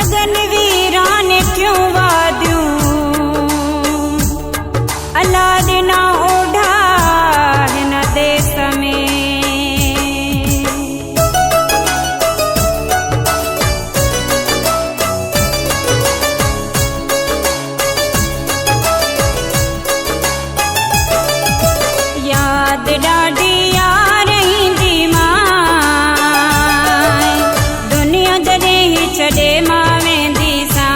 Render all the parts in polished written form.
नगन वीरान क्यों वादियूं अलाद ना ओढ़ा हिन देश में। याद ॾाढी यार ईंदी मां दुनिया जॾहिं ही छॾे मां वेंदी सां।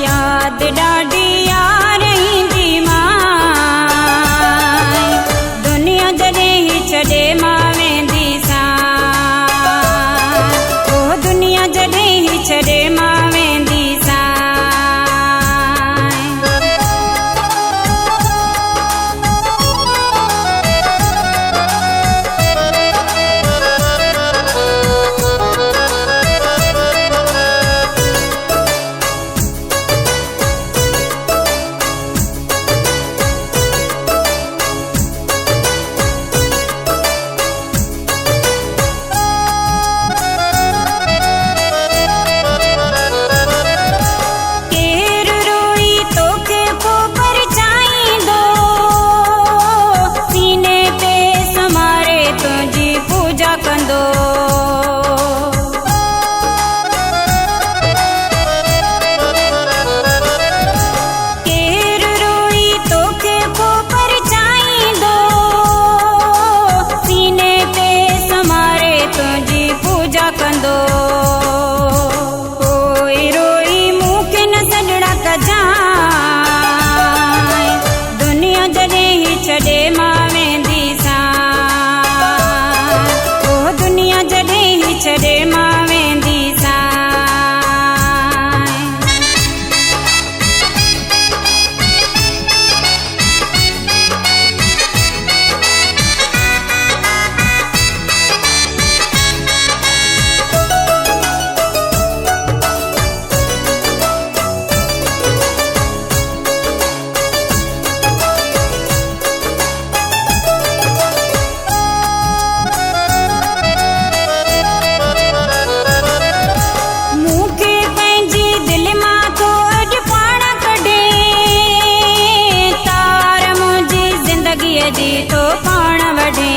याद ॾाढी यार ईंदी मां दुनिया जॾहिं ही छॾे मां वेंदी सां। ओ दुनिया जॾहिं ही छॾे मां वेंदी सां। कोई रोई मूंखे न सॾड़ा कजांइ दुनिया जॾहिं ही छॾे मां वेंदी सां। ओ दुनिया जॾहिं ही छॾे मां वेंदी सां। जी तो पाण वढे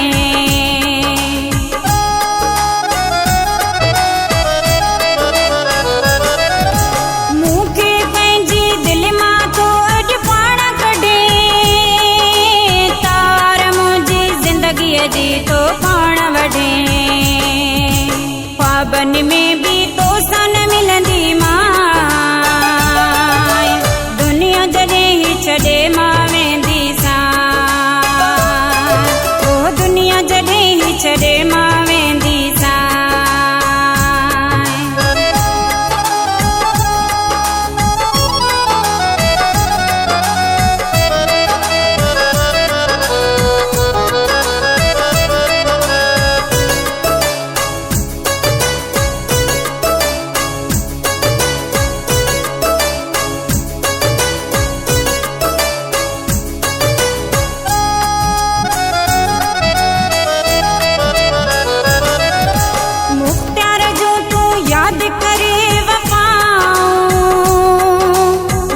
मूंखे पंहिंजी दिलि मां तो अॼु पाण कढे। तार मुंहिंजी ज़िंदगीअ जी तो पाण वढे। ख्वाबनि में बि तोसां न मिलंदी मां दुनिया जॾहिं ही छॾे मां वेंदी सां। दुनिया जॾहिं ही छॾे मां वेंदी सां।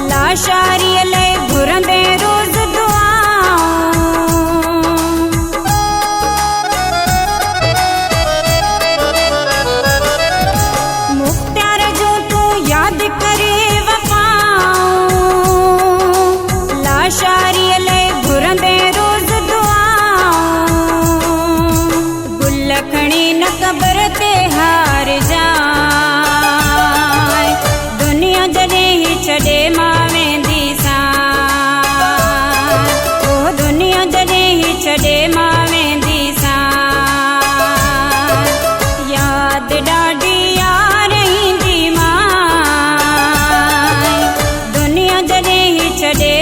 लाशारीअ लाइ घुरंदे रोज़ दुआऊं। मुख़्तियार जो तूं यादि करे वफ़ाऊं। लाशारीअ लाइ घुरंदे रोज़ दुआऊं। गुल खणी न क़बर ते हार जाए दुनिया जॾहिं ही छॾे मां वेंदी सां। ओ दुनिया जॾहिं ही छॾे मां वेंदी सां। याद ॾाढी यार ईंदी मां दुनिया जॾहिं ही छॾे